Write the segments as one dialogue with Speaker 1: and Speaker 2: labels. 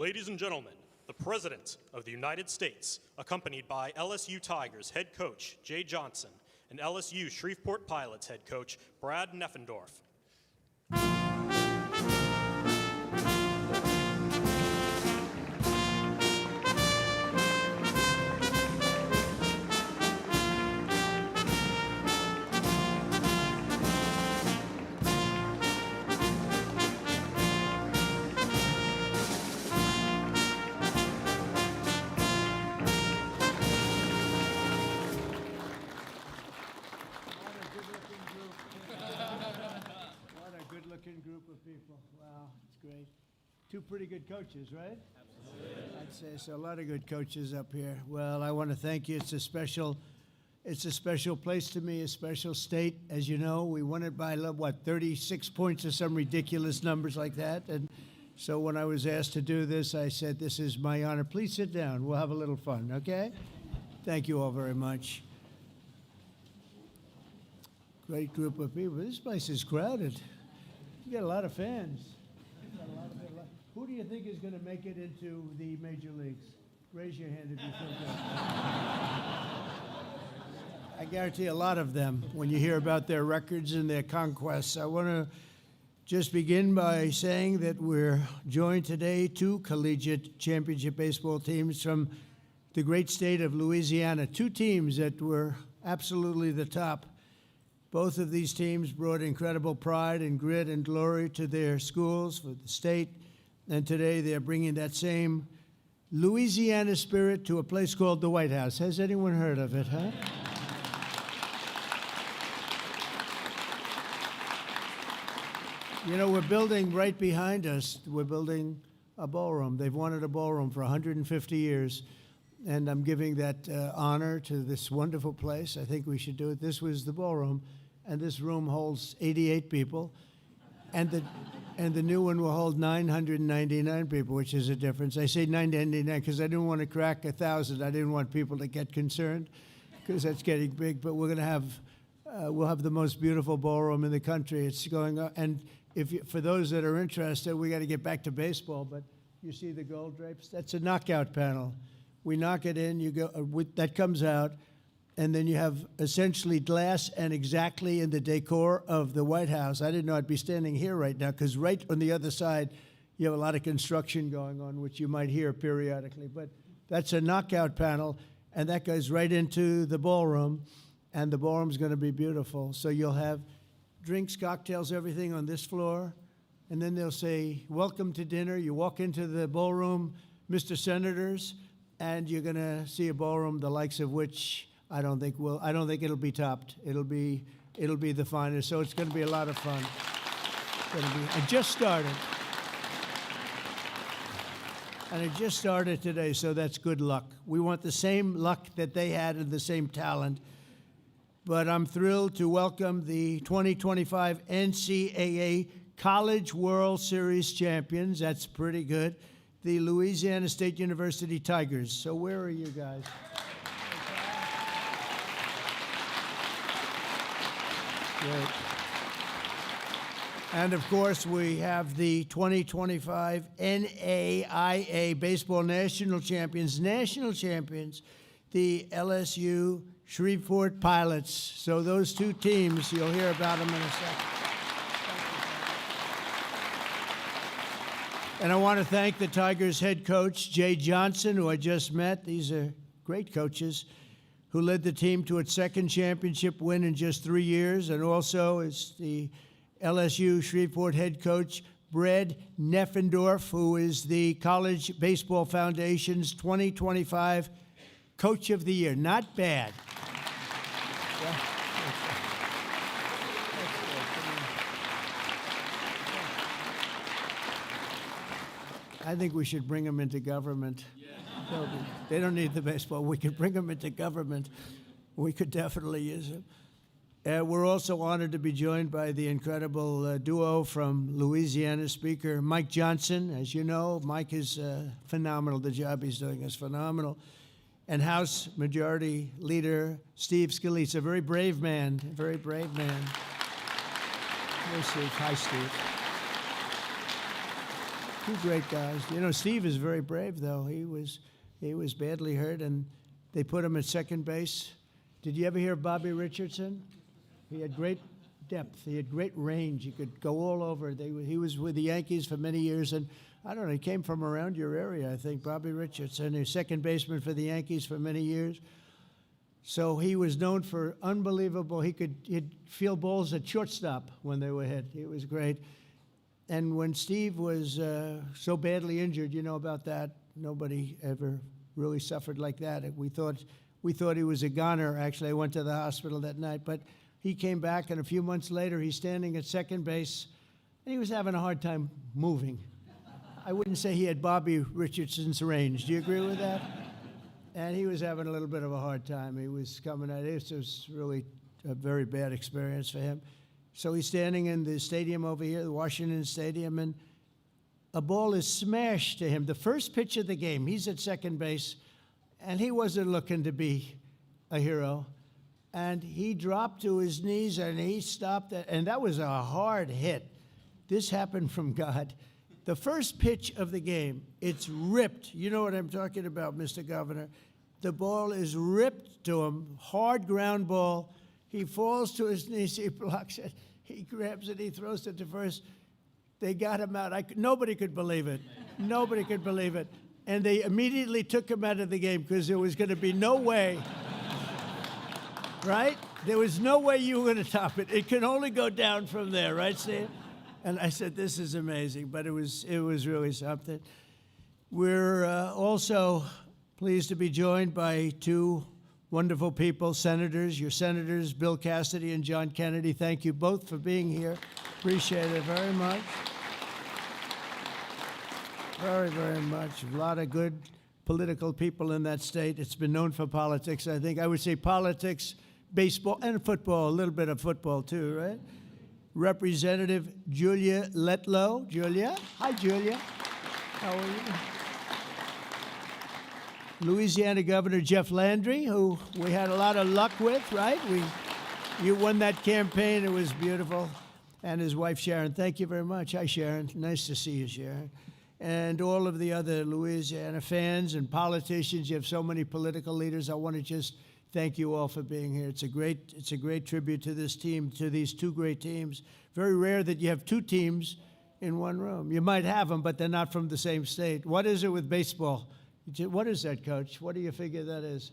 Speaker 1: Ladies and gentlemen, the President of the United States, accompanied by LSU Tigers head coach Jay Johnson and LSU Shreveport Pilots head coach Brad Nefandorf.
Speaker 2: Group of people. Wow, it's great. Two pretty good coaches, right? Absolutely. I'd say so. A lot of good coaches up here. Well, I want to thank you. It's a special place to me, a special state. As you know, we won it by, 36 points or some ridiculous numbers like that. And so when I was asked to do this, I said, this is my honor. Please sit down. We'll have a little fun, okay? Thank you all very much. Great group of people. This place is crowded. You got a lot of fans. Who do you think is going to make it into the major leagues? Raise your hand if you feel good. I guarantee a lot of them when you hear about their records and their conquests. I want to just begin by saying that we're joined today two collegiate championship baseball teams from the great state of Louisiana, two teams that were absolutely the top. Both of these teams brought incredible pride and grit and glory to their schools, for the state, and today they're bringing that same Louisiana spirit to a place called the White House. Has anyone heard of it, huh? You know, we're building right behind us, we're building a ballroom. They've wanted a ballroom for 150 years, and I'm giving that honor to this wonderful place. I think we should do it. This was the ballroom. And this room holds 88 people, and the new one will hold 999 people, which is a difference. I say 999 because I didn't want to crack 1,000. I didn't want people to get concerned because that's getting big. But we're going to have we'll have the most beautiful ballroom in the country. It's going up, and for those that are interested, we got to get back to baseball. But you see the gold drapes? That's a knockout panel. We knock it in. You go that comes out. And then you have essentially glass and exactly in the decor of the White House. I didn't know I'd be standing here right now because right on the other side, you have a lot of construction going on, which you might hear periodically. But that's a knockout panel, and that goes right into the ballroom, and the ballroom's going to be beautiful. So you'll have drinks, cocktails, everything on this floor, and then they'll say, welcome to dinner. You walk into the ballroom, Mr. Senators, and you're going to see a ballroom the likes of which I don't think it'll be topped. It'll be the finest. So it's going to be a lot of fun. I just started. And it just started today, so that's good luck. We want the same luck that they had and the same talent. But I'm thrilled to welcome the 2025 NCAA College World Series champions. That's pretty good. The Louisiana State University Tigers. So where are you guys? Great. And of course, we have the 2025 NAIA Baseball National Champions, the LSU Shreveport Pilots. So those two teams, you'll hear about them in a second. And I want to thank the Tigers head coach, Jay Johnson, who I just met. These are great coaches, who led the team to its second championship win in just 3 years, and also is the LSU Shreveport head coach, Brad Nefandorf, who is the College Baseball Foundation's 2025 Coach of the Year. Not bad. I think we should bring them into government. They don't need the baseball. We could bring them into government. We could definitely use them. We're also honored to be joined by the incredible duo from Louisiana, Speaker Mike Johnson. As you know, Mike is phenomenal. The job he's doing is phenomenal. And House Majority Leader Steve Scalise, a very brave man, very brave man. Hi, Steve. Two great guys. You know, Steve is very brave, though. He was badly hurt, and they put him at second base. Did you ever hear of Bobby Richardson? He had great depth. He had great range. He could go all over. He was with the Yankees for many years, and I don't know, he came from around your area, I think, Bobby Richardson. He was second baseman for the Yankees for many years. So he was known for unbelievable. He'd feel balls at shortstop when they were hit. It was great. And when Steve was so badly injured, you know about that. Nobody ever really suffered like that. We thought he was a goner. Actually, I went to the hospital that night, but he came back, and a few months later, he's standing at second base, and he was having a hard time moving. I wouldn't say he had Bobby Richardson's range. Do you agree with that? And he was having a little bit of a hard time. He was coming out. It was really a very bad experience for him. So he's standing in the stadium over here, the Washington Stadium, and a ball is smashed to him. The first pitch of the game, he's at second base, and he wasn't looking to be a hero. And he dropped to his knees, and he stopped it, and that was a hard hit. This happened from God. The first pitch of the game, it's ripped. You know what I'm talking about, Mr. Governor. The ball is ripped to him, hard ground ball. He falls to his knees, he blocks it, he grabs it, he throws it to first. They got him out. Nobody could believe it. Nobody could believe it. And they immediately took him out of the game because there was going to be no way, right? There was no way you were going to top it. It can only go down from there, right, Steve? And I said, this is amazing, but it was really something. We're also pleased to be joined by two wonderful people, senators, your senators, Bill Cassidy and John Kennedy. Thank you both for being here. Appreciate it very much. Very, very much. A lot of good political people in that state. It's been known for politics, I think. I would say politics, baseball, and football, a little bit of football too, right? Representative Julia Letlow. Julia? Hi, Julia. How are you? Louisiana Governor Jeff Landry, who we had a lot of luck with, right? You won that campaign. It was beautiful. And his wife, Sharon. Thank you very much. Hi, Sharon. Nice to see you, Sharon. And all of the other Louisiana fans and politicians. You have so many political leaders. I want to just thank you all for being here. It's a great tribute to this team, to these two great teams. Very rare that you have two teams in one room. You might have them, but they're not from the same state. What is it with baseball? What is that, Coach? What do you figure that is?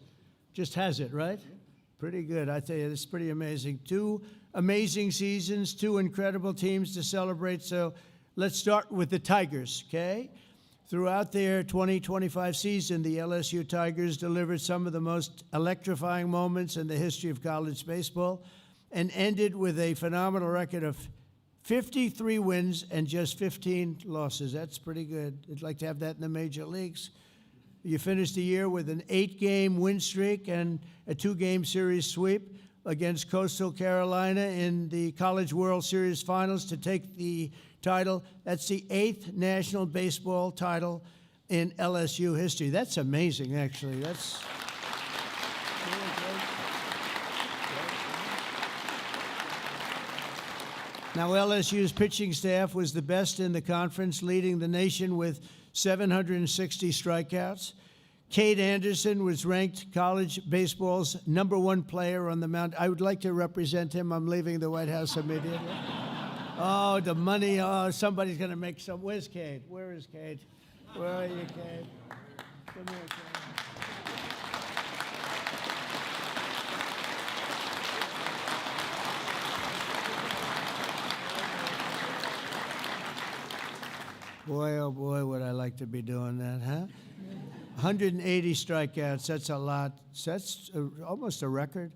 Speaker 2: Just has it, right? Pretty good. I tell you, it's pretty amazing. Two amazing seasons, two incredible teams to celebrate. So let's start with the Tigers, okay? Throughout their 2025 season, the LSU Tigers delivered some of the most electrifying moments in the history of college baseball and ended with a phenomenal record of 53 wins and just 15 losses. That's pretty good. I'd like to have that in the major leagues. You finished the year with an 8-game win streak and a 2-game series sweep against Coastal Carolina in the College World Series Finals to take the title. That's the 8th national baseball title in LSU history. That's amazing, actually. That's really great. Now, LSU's pitching staff was the best in the conference, leading the nation with 760 strikeouts. Cade Anderson was ranked college baseball's #1 player on the mound. I would like to represent him. I'm leaving the White House immediately. Oh, the money. Oh, somebody's going to make some. Where's Cade? Where is Cade? Where are you, Cade? Come here, Cade. Boy, oh boy, would I like to be doing that, huh? 180 strikeouts, that's a lot. That's almost a record.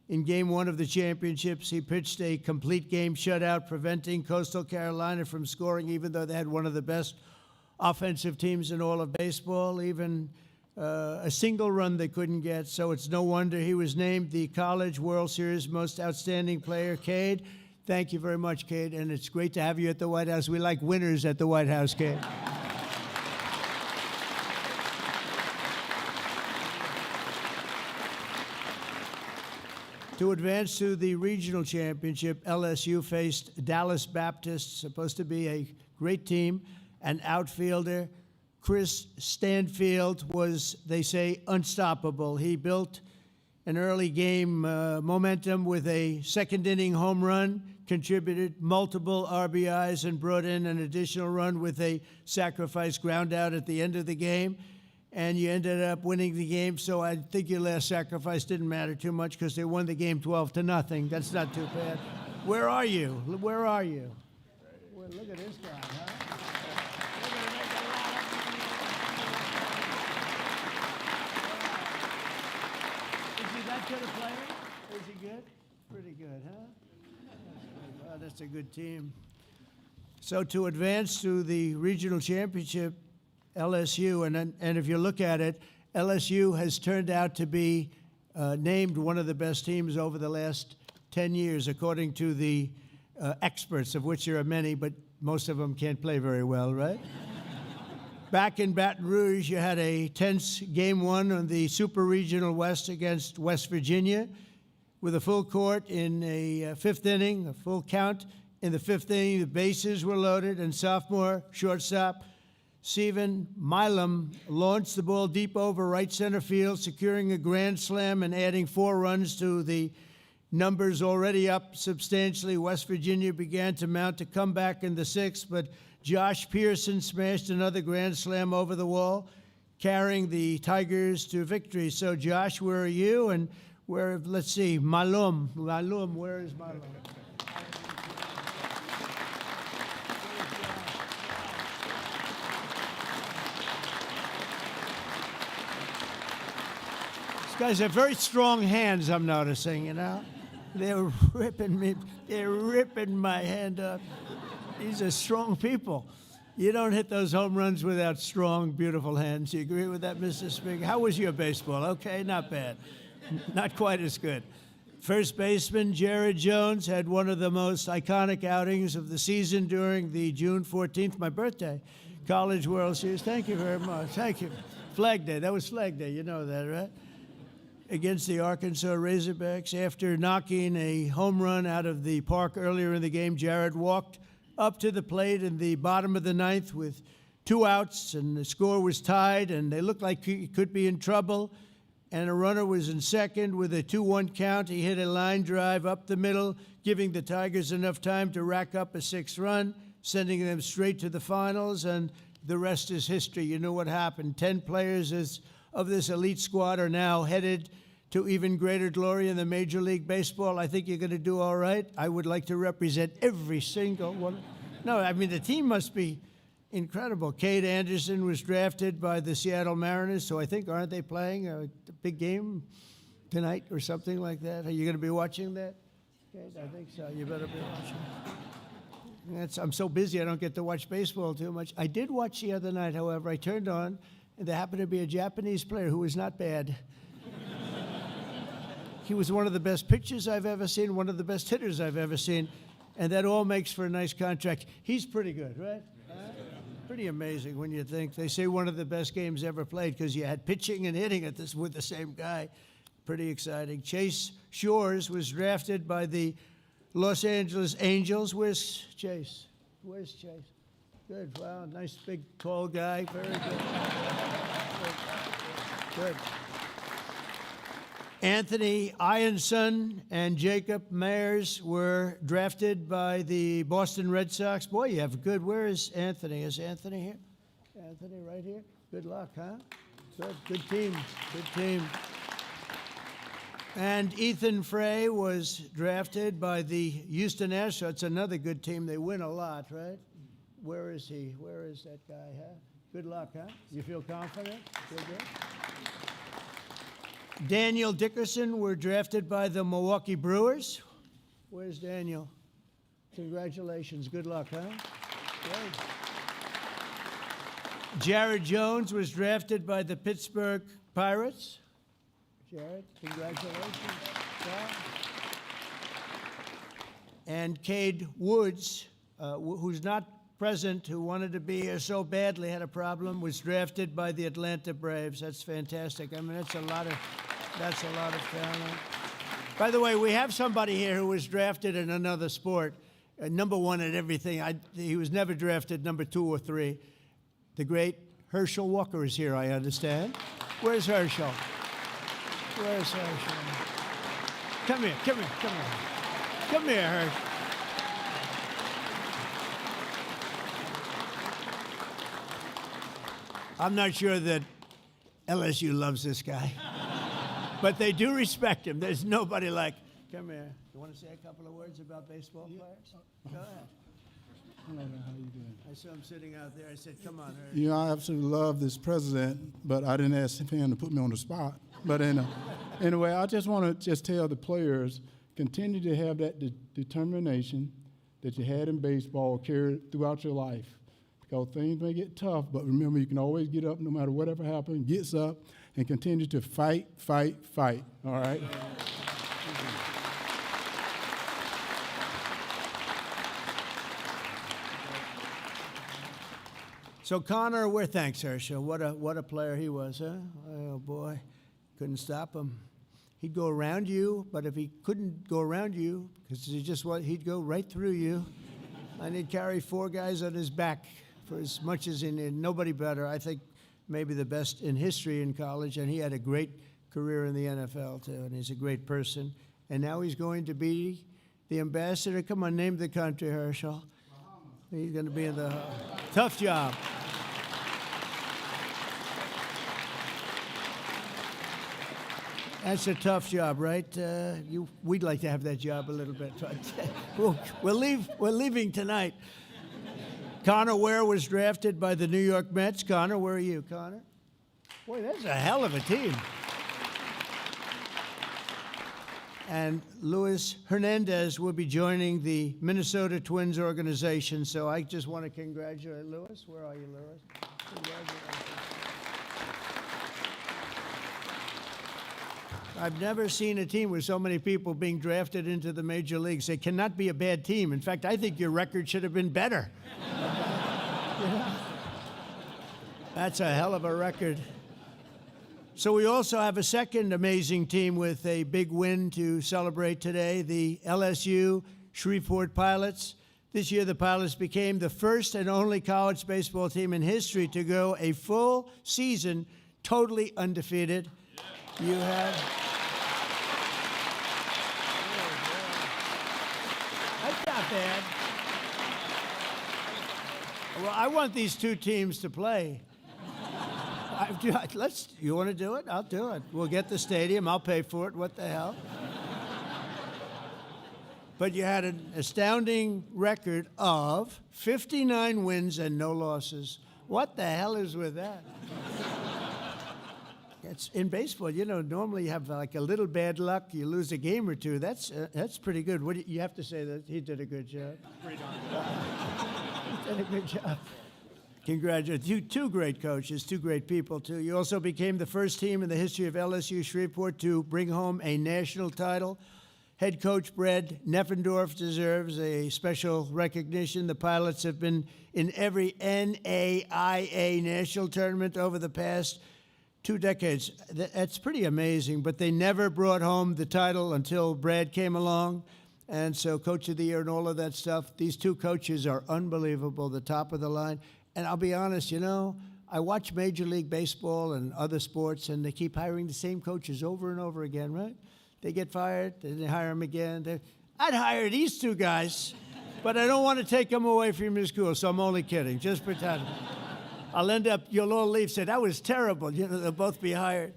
Speaker 2: In Game 1 of the championships, he pitched a complete game shutout, preventing Coastal Carolina from scoring, even though they had one of the best offensive teams in all of baseball. Even a single run they couldn't get, so it's no wonder he was named the College World Series Most Outstanding Player. Cade, thank you very much, Cade, and it's great to have you at the White House. We like winners at the White House, Cade. To advance to the regional championship, LSU faced Dallas Baptist, supposed to be a great team, an outfielder. Chris Stanfield was, they say, unstoppable. He built an early game momentum with a second-inning home run, contributed multiple RBIs, and brought in an additional run with a sacrifice ground out at the end of the game. And you ended up winning the game, so I think your last sacrifice didn't matter too much because they won the game 12-0. That's not too bad. Where are you? Where are you? Well, look at this guy, huh? That good a player? Is he good? Pretty good, huh? That's a good team. So to advance to the regional championship, LSU, and if you look at it, LSU has turned out to be named one of the best teams over the last 10 years, according to the experts, of which there are many, but most of them can't play very well, right? Back in Baton Rouge, you had a tense game one on the Super Regional West against West Virginia with a full court in a fifth inning, a full count. In the fifth inning, the bases were loaded, and sophomore shortstop Stephen Milam launched the ball deep over right center field, securing a grand slam and adding 4 runs to the numbers already up substantially. West Virginia began to mount a comeback in the sixth, but Josh Pearson smashed another grand slam over the wall, carrying the Tigers to victory. So, Josh, where are you? And where, let's see, Malum, where is Malum? These guys have very strong hands, I'm noticing, you know? They're ripping my hand up. These are strong people. You don't hit those home runs without strong, beautiful hands. You agree with that, Mr. Speaker? How was your baseball? Okay, not bad. Not quite as good. First baseman Jared Jones had one of the most iconic outings of the season during the June 14th, my birthday, College World Series. Thank you very much. Thank you. Flag Day. That was Flag Day. You know that, right? Against the Arkansas Razorbacks. After knocking a home run out of the park earlier in the game, Jared walked up to the plate in the bottom of the ninth with 2 outs, and the score was tied, and they looked like he could be in trouble. And a runner was in second with a 2-1 count. He hit a line drive up the middle, giving the Tigers enough time to rack up a 6th run, sending them straight to the finals, and the rest is history. You know what happened. 10 players of this elite squad are now headed to even greater glory in the Major League Baseball. I think you're going to do all right. I would like to represent every single one. No, I mean, the team must be incredible. Cade Anderson was drafted by the Seattle Mariners, so I think, aren't they playing a big game tonight or something like that? Are you going to be watching that? Cade, I think so. You better be watching. I'm so busy I don't get to watch baseball too much. I did watch the other night, however. I turned on, and there happened to be a Japanese player who was not bad. He was one of the best pitchers I've ever seen, one of the best hitters I've ever seen, and that all makes for a nice contract. He's pretty good, right? Pretty amazing when you think. They say one of the best games ever played because you had pitching and hitting at this with the same guy. Pretty exciting. Chase Shores was drafted by the Los Angeles Angels. Where's Chase? Where's Chase? Good. Wow, nice big tall guy. Very good. Good. Anthony Ironson and Jacob Mayers were drafted by the Boston Red Sox. Boy, you have good. Where is Anthony? Is Anthony here? Anthony right here? Good luck, huh? Good. Good team. Good team. And Ethan Frey was drafted by the Houston Astros. It's another good team. They win a lot, right? Where is he? Where is that guy, huh? Good luck, huh? You feel confident? Good. Daniel Dickerson were drafted by the Milwaukee Brewers. Where's Daniel? Congratulations. Good luck, huh? Good. Jared Jones was drafted by the Pittsburgh Pirates. Jared, congratulations. Yeah. And Cade Woods, who's not present, who wanted to be here so badly, had a problem, was drafted by the Atlanta Braves. That's fantastic. I mean, that's a lot of talent. By the way, we have somebody here who was drafted in another sport, number 1 at everything. He was never drafted number 2 or 3. The great Herschel Walker is here, I understand. Where's Herschel? Where's Herschel? Come here, come here, come here. Come here, Herschel. I'm not sure that LSU loves this guy, but they do respect him. There's nobody like, come here. You want to say a couple of words about baseball players? Go ahead.
Speaker 3: Hello there, how you doing?
Speaker 2: I saw him sitting out there. I said, come on, Herschel.
Speaker 3: You know, I absolutely love this president, but I didn't ask him to put me on the spot. But anyway, I just want to tell the players, continue to have that determination that you had in baseball carried throughout your life. Because things may get tough, but remember, you can always get up no matter whatever happens, gets up, and continue to fight, fight, fight, all right?
Speaker 2: So Connor, thanks, Herschel. What a player he was, huh? Oh boy, couldn't stop him. He'd go around you, but if he couldn't go around you, because he'd go right through you, and he'd carry 4 guys on his back for as much as he needed. Nobody better. I think maybe the best in history in college, and he had a great career in the NFL too, and he's a great person. And now he's going to be the ambassador. Come on, name the country, Herschel. He's going to be in the tough job. That's a tough job, right? We'd like to have that job a little bit. We're leaving tonight. Connor Ware was drafted by the New York Mets. Connor, where are you, Connor? Boy, that's a hell of a team. And Luis Hernandez will be joining the Minnesota Twins organization. So I just want to congratulate Luis. Where are you, Luis? Congratulations. I've never seen a team with so many people being drafted into the major leagues. They cannot be a bad team. In fact, I think your record should have been better. Yeah. That's a hell of a record. So we also have a second amazing team with a big win to celebrate today, the LSU Shreveport Pilots. This year, the Pilots became the first and only college baseball team in history to go a full season totally undefeated. You have... That's not bad. Well, I want these two teams to play. You want to do it? I'll do it. We'll get the stadium. I'll pay for it. What the hell? But you had an astounding record of 59 wins and no losses. What the hell is with that? It's in baseball, you know, normally you have like a little bad luck, you lose a game or two. That's pretty good. You have to say that he did a good job. Pretty darn good. He did a good job. Congratulations. Two great coaches, two great people, too. You also became the first team in the history of LSU Shreveport to bring home a national title. Head coach Brad Nefandorf deserves a special recognition. The Pilots have been in every NAIA national tournament over the past 2 decades. That's pretty amazing, but they never brought home the title until Brad came along. And so Coach of the Year and all of that stuff, these two coaches are unbelievable, the top of the line. And I'll be honest, you know, I watch Major League Baseball and other sports, and they keep hiring the same coaches over and over again, right? They get fired, then they hire them again. I'd hire these two guys, but I don't want to take them away from your school, so I'm only kidding. Just pretend. I'll end up, you'll all leave, say, that was terrible. You know, they'll both be hired.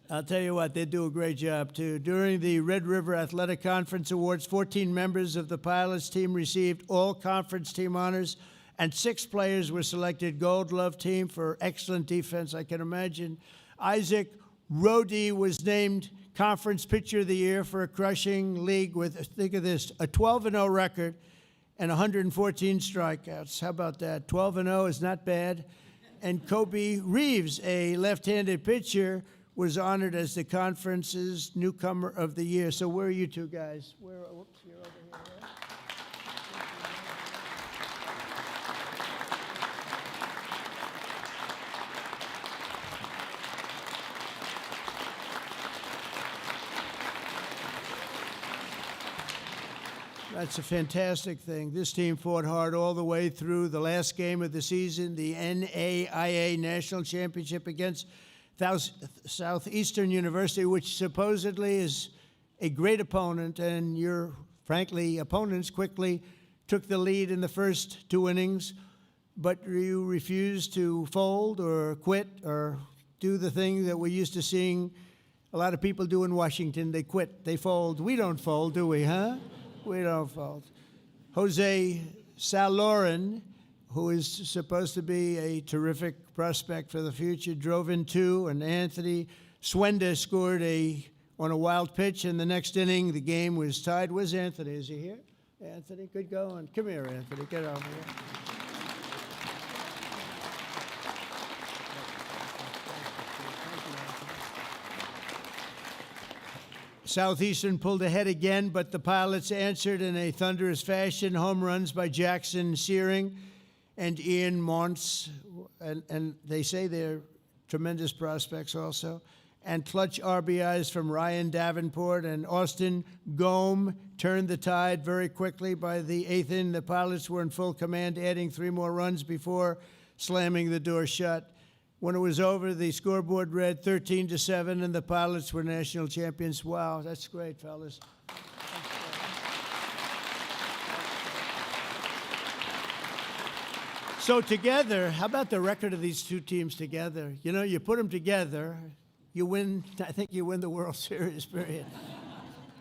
Speaker 2: I'll tell you what, they do a great job, too. During the Red River Athletic Conference Awards, 14 members of the Pilots team received all conference team honors, and 6 players were selected Gold Glove team for excellent defense. I can imagine. Isaac Rodey was named Conference Pitcher of the Year for a crushing league with, think of this, a 12-0 record and 114 strikeouts. How about that? 12-0 is not bad. And Kobe Reeves, a left-handed pitcher, was honored as the conference's newcomer of the year. So where are you two guys? Whoops, you're over here, right? That's a fantastic thing. This team fought hard all the way through the last game of the season, the NAIA National Championship against Southeastern University, which supposedly is a great opponent, and your, frankly, opponents quickly took the lead in the first 2 innings, but you refused to fold or quit or do the thing that we're used to seeing a lot of people do in Washington. They quit, they fold. We don't fold, do we, huh? We don't fold. Jose Saloren, who is supposed to be a terrific prospect for the future, drove in 2, and Anthony Swenda scored on a wild pitch. In the next inning, the game was tied. Where's Anthony? Is he here? Anthony, good going. Come here, Anthony. Get over here. Southeastern pulled ahead again, but the Pilots answered in a thunderous fashion. Home runs by Jackson Searing and Ian Montz, and they say they're tremendous prospects also. And clutch RBIs from Ryan Davenport and Austin Gome turned the tide very quickly. By the 8th inning, the Pilots were in full command, adding 3 more runs before slamming the door shut. When it was over, the scoreboard read 13-7, and the Pilots were national champions. Wow, that's great, fellas. So together, how about the record of these 2 teams together? You know, you put them together, you win. I think you win the World Series, period.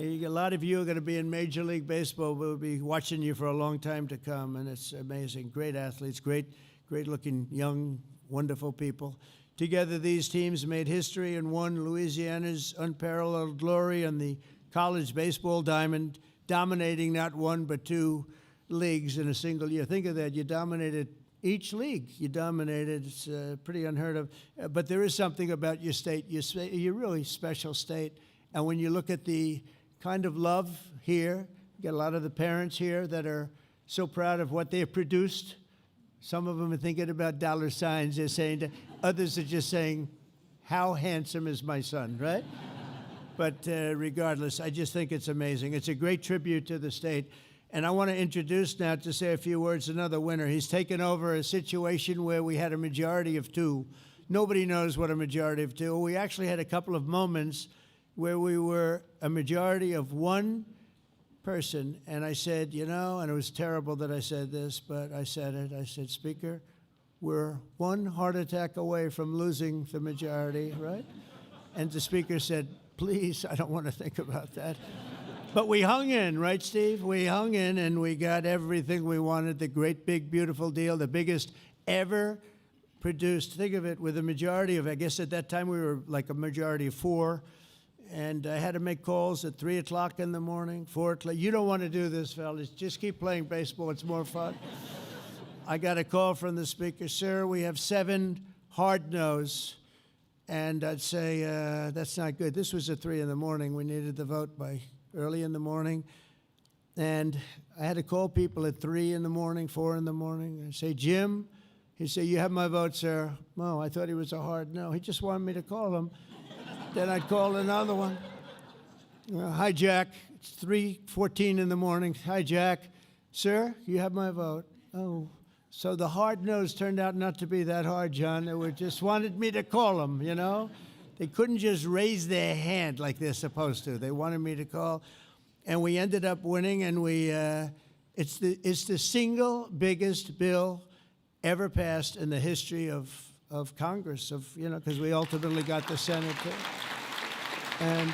Speaker 2: A lot of you are going to be in Major League Baseball. We'll be watching you for a long time to come, and it's amazing. Great athletes, great-looking, young, wonderful people. Together, these teams made history and won Louisiana's unparalleled glory on the college baseball diamond, dominating not 1 but 2 leagues in a single year. Think of that. You dominated each league. You dominated. It's pretty unheard of. But there is something about your state. You're really special state. And when you look at the kind of love here, you get a lot of the parents here that are so proud of what they have produced. Some of them are thinking about dollar signs. They're saying, others are just saying, how handsome is my son, right? But regardless, I just think it's amazing. It's a great tribute to the state. And I want to introduce now, to say a few words, another winner. He's taken over a situation where we had a majority of 2. Nobody knows what a majority of 2. We actually had a couple of moments where we were a majority of 1 person, and I said, you know, and it was terrible that I said this, but I said it. I said, Speaker, we're 1 heart attack away from losing the majority, right? And the Speaker said, please, I don't want to think about that. But we hung in, right, Steve? We hung in, and we got everything we wanted, the great, big, beautiful deal, the biggest ever produced. Think of it, with a majority of, I guess at that time we were like a majority of 4. And I had to make calls at 3 o'clock in the morning, 4 o'clock. You don't want to do this, fellas. Just keep playing baseball. It's more fun. I got a call from the Speaker. Sir, we have 7 hard no's. And I'd say, that's not good. This was at 3 in the morning. We needed the vote by early in the morning. And I had to call people at 3 in the morning, 4 in the morning. And say, Jim, he'd say, you have my vote, sir. Oh, I thought he was a hard no. He just wanted me to call him. Then I'd call another one. Hi, Jack. It's 3:14 in the morning. Hi, Jack. Sir, you have my vote. Oh, so the hard no's turned out not to be that hard, John. They just wanted me to call them, you know. They couldn't just raise their hand like they're supposed to. They wanted me to call. And we ended up winning, and it's the single biggest bill ever passed in the history of Congress, because we ultimately got the Senate too. And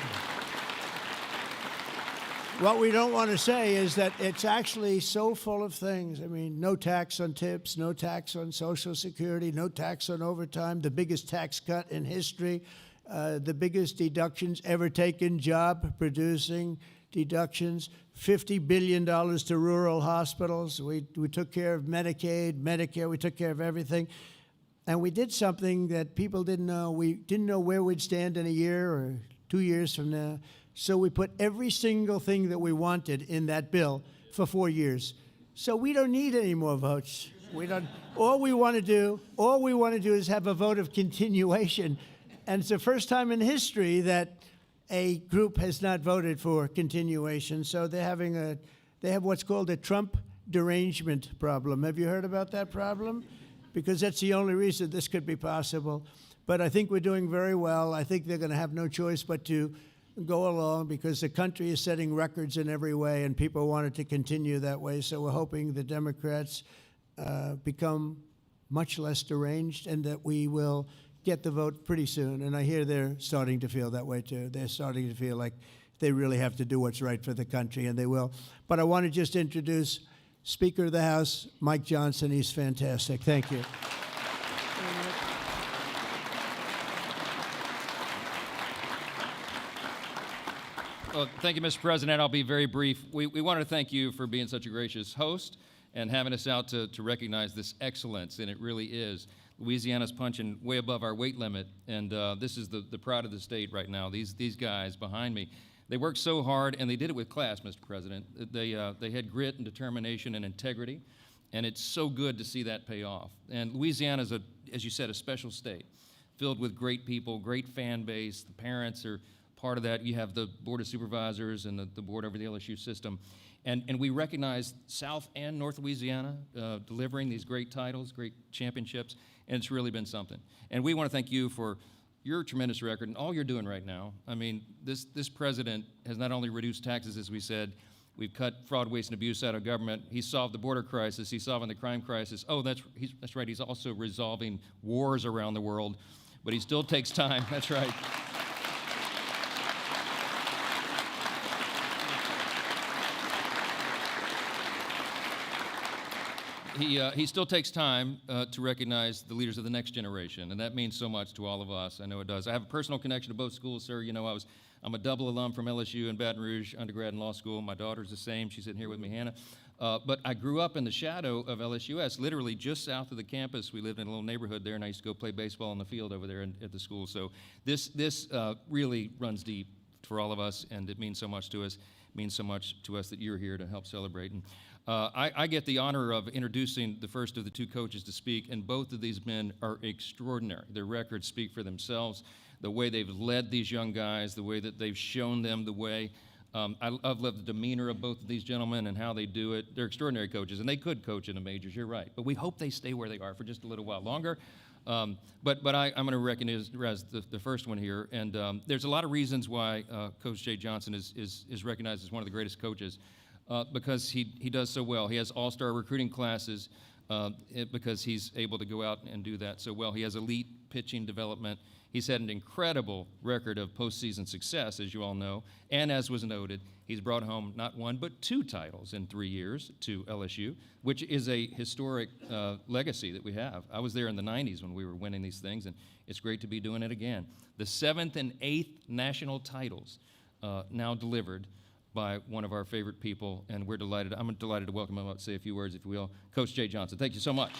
Speaker 2: what we don't want to say is that it's actually so full of things. I mean, no tax on tips, no tax on Social Security, no tax on overtime, the biggest tax cut in history, the biggest deductions ever taken, job-producing deductions, $50 billion to rural hospitals. We took care of Medicaid, Medicare, we took care of everything. And we did something that people didn't know. We didn't know where we'd stand in a year or 2 years from now. So we put every single thing that we wanted in that bill for 4 years. So we don't need any more votes. We don't. All we want to do is have a vote of continuation. And it's the first time in history that a group has not voted for continuation. So they're having they have what's called a Trump derangement problem. Have you heard about that problem? Because that's the only reason this could be possible. But I think we're doing very well. I think they're going to have no choice but to go along because the country is setting records in every way, and people want it to continue that way. So we're hoping the Democrats become much less deranged and that we will get the vote pretty soon. And I hear they're starting to feel that way, too. They're starting to feel like they really have to do what's right for the country, and they will. But I want to just introduce Speaker of the House, Mike Johnson. He's fantastic. Thank you.
Speaker 4: Well, thank you, Mr. President. I'll be very brief. We want to thank you for being such a gracious host and having us out to recognize this excellence, and it really is. Louisiana's punching way above our weight limit, and this is the pride of the state right now. These guys behind me, they worked so hard, and they did it with class, Mr. President. They had grit and determination and integrity, and it's so good to see that pay off. And Louisiana is, as you said, a special state, filled with great people, great fan base. The parents are part of that. You have the Board of Supervisors and the board over the LSU system. And we recognize South and North Louisiana delivering these great titles, great championships, and it's really been something. And we want to thank you for your tremendous record and all you're doing right now. I mean, this president has not only reduced taxes, as we said, we've cut fraud, waste, and abuse out of government. He's solved the border crisis. He's solving the crime crisis. Oh, that's right. He's also resolving wars around the world, but he still takes time. That's right. He still takes time to recognize the leaders of the next generation, and that means so much to all of us. I know it does. I have a personal connection to both schools, sir. You know, I'm a double alum from LSU and Baton Rouge, undergrad and law school. My daughter's the same. She's sitting here with me, Hannah. But I grew up in the shadow of LSUS, literally just south of the campus. We lived in a little neighborhood there, and I used to go play baseball on the field over there at the school. So this really runs deep for all of us, and it means so much to us. It means so much to us that you're here to help celebrate. And I get the honor of introducing the first of the two coaches to speak, and both of these men are extraordinary. Their records speak for themselves, the way they've led these young guys, the way that they've shown them the way. I've loved the demeanor of both of these gentlemen and how they do it. They're extraordinary coaches, and they could coach in the majors, you're right. But we hope they stay where they are for just a little while longer. But I'm going to recognize the first one here, and there's a lot of reasons why Coach Jay Johnson is recognized as one of the greatest coaches. Because he does so well. He has all-star recruiting classes because he's able to go out and do that so well. He has elite pitching development. He's had an incredible record of postseason success, as you all know. And as was noted, he's brought home not one but 2 titles in 3 years to LSU, which is a historic legacy that we have. I was there in the 90s when we were winning these things, and it's great to be doing it again. The 7th and 8th national titles now delivered by one of our favorite people, and we're delighted. I'm delighted to welcome him up to say a few words, if you will. Coach Jay Johnson, thank you so much.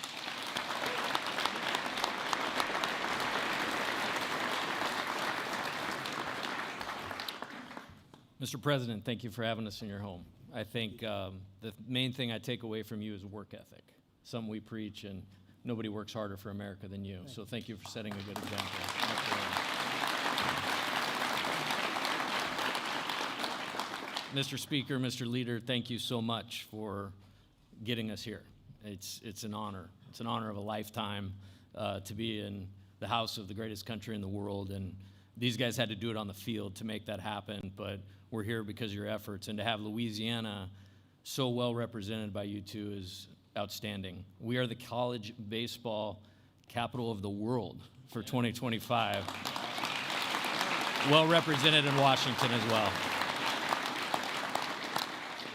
Speaker 5: Mr. President, thank you for having us in your home. I think the main thing I take away from you is work ethic, something we preach, and nobody works harder for America than you. So thank you for setting a good example. Mr. Speaker, Mr. Leader, thank you so much for getting us here. It's an honor. It's an honor of a lifetime to be in the house of the greatest country in the world. And these guys had to do it on the field to make that happen, but we're here because of your efforts. And to have Louisiana so well represented by you two is outstanding. We are the college baseball capital of the world for 2025. Well represented in Washington as well.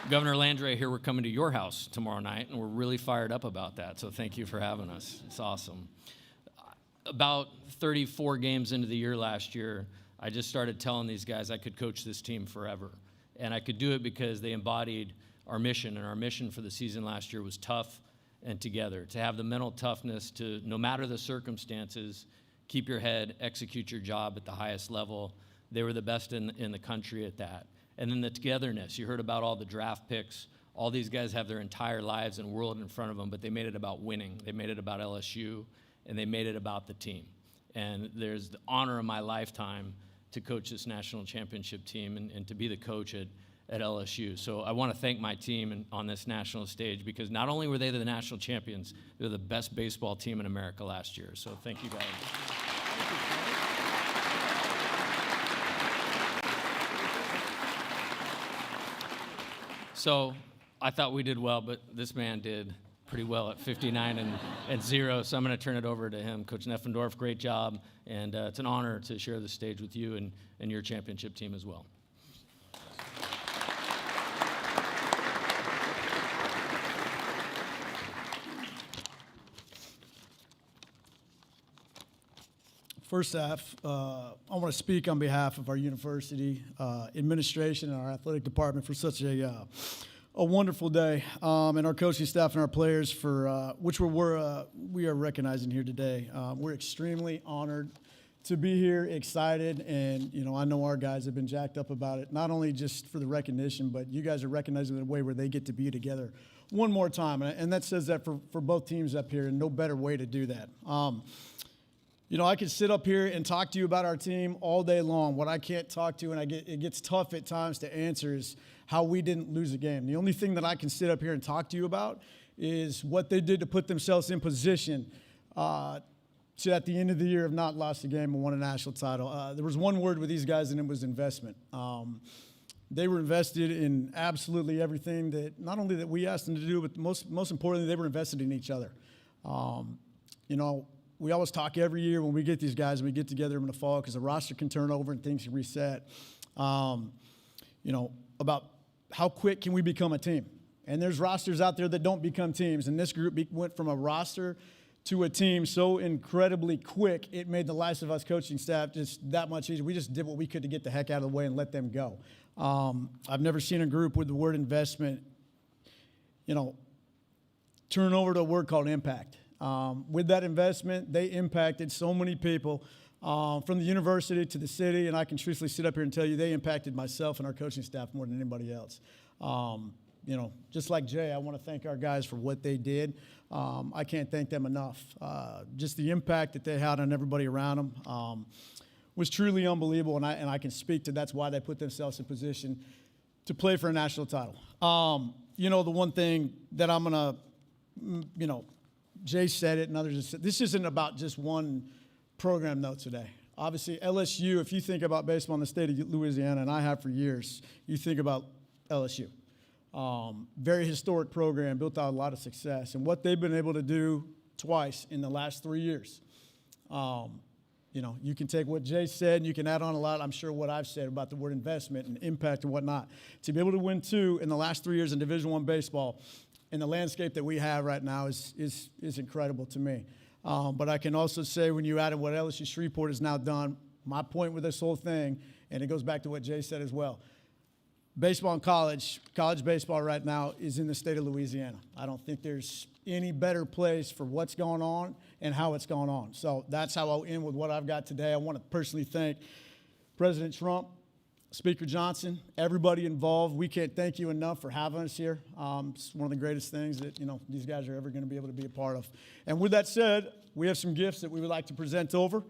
Speaker 5: Governor Landry, here we're coming to your house tomorrow night, and we're really fired up about that, so thank you for having us. It's awesome. About 34 games into the year last year, I just started telling these guys I could coach this team forever, and I could do it because they embodied our mission, and our mission for the season last year was tough and together, to have the mental toughness to, no matter the circumstances, keep your head, execute your job at the highest level. They were the best in the country at that. And then the togetherness. You heard about all the draft picks. All these guys have their entire lives and world in front of them, but they made it about winning. They made it about LSU, and they made it about the team. And there's the honor of my lifetime to coach this national championship team and to be the coach at at LSU. So I want to thank my team on this national stage, because not only were they the national champions, they were the best baseball team in America last year. So thank you guys. So I thought we did well, but this man did pretty well at 59-0. So I'm going to turn it over to him. Coach Nefandorf, great job. And it's an honor to share the stage with you and your championship team as well.
Speaker 6: First off, I want to speak on behalf of our university administration and our athletic department for such a wonderful day, and our coaching staff and our players for which we are recognizing here today. We're extremely honored to be here, excited, and I know our guys have been jacked up about it. Not only just for the recognition, but you guys are recognizing the way where they get to be together one more time, and that says that for both teams up here, and no better way to do that. I could sit up here and talk to you about our team all day long. What I can't talk to, and it gets tough at times to answer, is how we didn't lose a game. The only thing that I can sit up here and talk to you about is what they did to put themselves in position to, at the end of the year, have not lost a game and won a national title. There was one word with these guys, and it was investment. They were invested in absolutely everything that, not only that we asked them to do, but most importantly, they were invested in each other. We always talk every year when we get these guys and we get together in the fall, because the roster can turn over and things can reset, about how quick can we become a team. And there's rosters out there that don't become teams. And this group went from a roster to a team so incredibly quick, it made the lives of us coaching staff just that much easier. We just did what we could to get the heck out of the way and let them go. I've never seen a group with the word investment, turn over to a word called impact. With that investment, they impacted so many people from the university to the city, and I can truthfully sit up here and tell you they impacted myself and our coaching staff more than anybody else. Just like Jay, I want to thank our guys for what they did. I can't thank them enough. Just the impact that they had on everybody around them was truly unbelievable, and I can speak to that's why they put themselves in position to play for a national title. The one thing that I'm going to, Jay said it and others have said, this isn't about just one program, though, today. Obviously, LSU, if you think about baseball in the state of Louisiana, and I have for years, you think about LSU. Very historic program, built out a lot of success. And what they've been able to do twice in the last 3 years. You can take what Jay said and you can add on a lot, I'm sure, what I've said about the word investment and impact and whatnot. To be able to win 2 in the last 3 years in Division I baseball in the landscape that we have right now is incredible to me. But I can also say, when you added what LSU Shreveport has now done, my point with this whole thing, and it goes back to what Jay said as well, baseball and college baseball right now is in the state of Louisiana. I don't think there's any better place for what's going on and how it's going on. So that's how I'll end with what I've got today. I want to personally thank President Trump, Speaker Johnson, everybody involved. We can't thank you enough for having us here. It's one of the greatest things that these guys are ever going to be able to be a part of. And with that said, we have some gifts that we would like to present over.